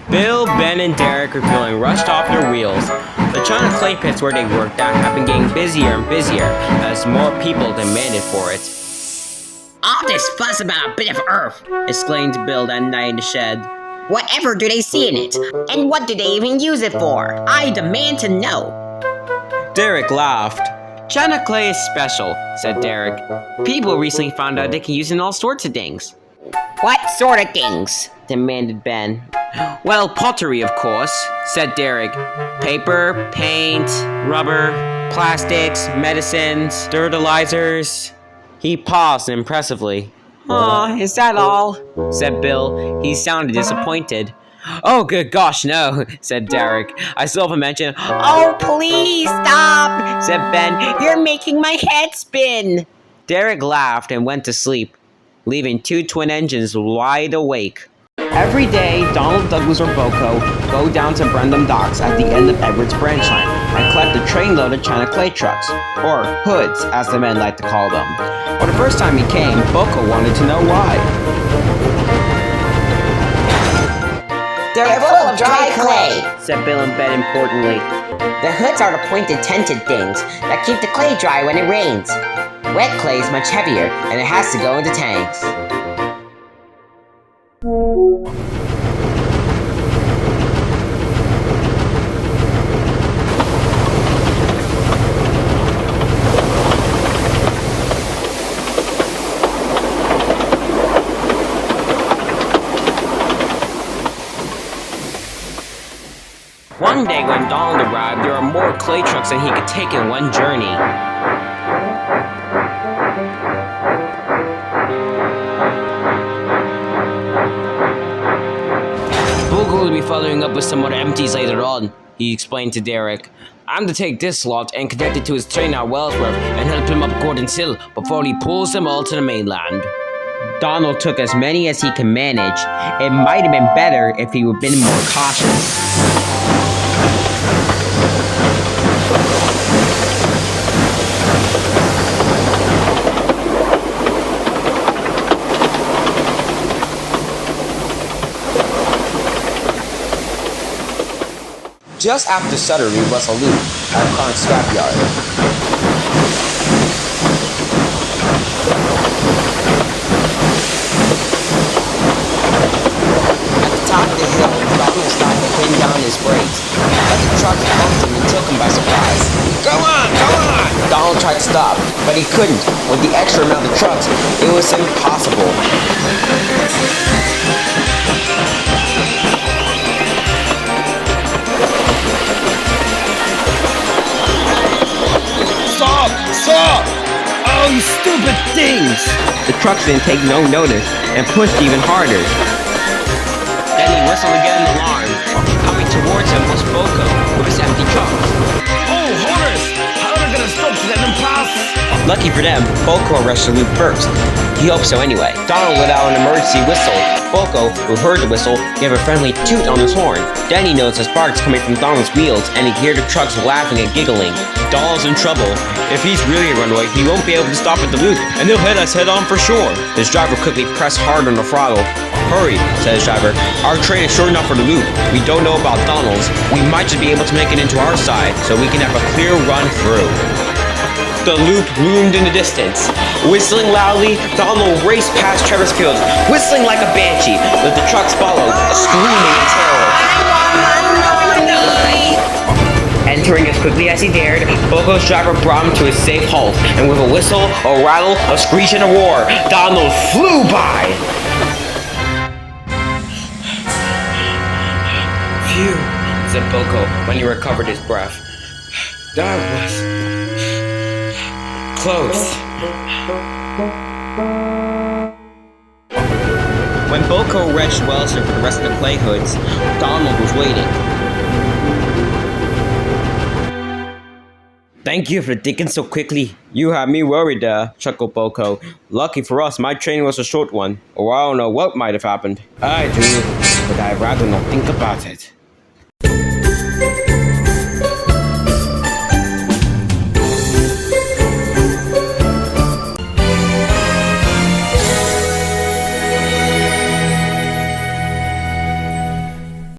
Bill, Ben, and Derek are feeling rushed off their wheels. The China clay pits where they worked at have been getting busier and busier as more people demanded for it. All this fuss about a bit of earth, Exclaimed Bill that night in the shed. whatever do they see in it? And what do they even use it for? I demand to know. Derek laughed. China clay is special, said Derek. People recently found out they can use it in all sorts of things. What sort of things? Demanded Ben. Well, pottery, of course, said Derek. Paper, paint, rubber, plastics, medicines, fertilizers. He paused impressively. Aw, is that all? Said Bill. He sounded disappointed. Oh, good gosh, no, said Derek. I still haven't mentioned. Oh, please stop, said Ben. You're making my head spin. Derek laughed and went to sleep, leaving two twin engines wide awake. Every day, Donald, Douglas, or Boko go down to Brendam Docks at the end of Edwards Branch Line and collect a trainload of China clay trucks, or hoods, as the men like to call them. For the first time he came, Boko wanted to know why. They're full of dry clay, said Bill and Ben importantly. The hoods are the pointed tented things that keep the clay dry when it rains. Wet clay is much heavier, and it has to go into tanks. One day when Donald arrived, there were more clay trucks than he could take in one journey. Boko will be following up with some more empties later on, he explained to Derek. I'm to take this lot and connect it to his train at Wellsworth and help him up Gordon's Hill before he pulls them all to the mainland. Donald took as many as he could manage. It might have been better if he had been more cautious. Just after Suttery was a loop at Clark's scrapyard. At the top of the hill, Donald stopped and pinned down his brakes, but the truck bumped him and took him by surprise. Go on, go on! Donald tried to stop, but he couldn't. With the extra amount of trucks, it was impossible. Stop! Oh, you stupid things! The trucks didn't take no notice and pushed even harder. Then he whistled again in alarm. Coming towards him was Boko with his empty truck. Oh, Horace! How are we gonna stop to let them pass? Lucky for them, Boko rushed the loop first. He hoped so anyway. Donald let out an emergency whistle. Boko, who heard the whistle, gave a friendly toot on his horn. Then he noticed the sparks coming from Donald's wheels, and he could hear the trucks laughing and giggling. Donald's in trouble. If he's really a runaway, he won't be able to stop at the loop, and he'll hit us head on for sure. His driver quickly pressed hard on the throttle. Hurry, said his driver. Our train is short enough for the loop. We don't know about Donald's. We might just be able to make it into our side, so we can have a clear run through. The loop loomed in the distance. Whistling loudly, Donald raced past Trevor's Field, whistling like a banshee, but the trucks followed, screaming in terror. Entering as quickly as he dared, Boko's driver brought him to a safe halt, and with a whistle, a rattle, a screech, and a roar, Donald flew by! Phew, said Boko when he recovered his breath. That was close. When Boko reached Wellsworth for the rest of the clay hoods, Donald was waiting. Thank you for thinking so quickly. You had me worried there, chuckled Boko. Lucky for us, my training was a short one, or I don't know what might have happened. I do, but I'd rather not think about it.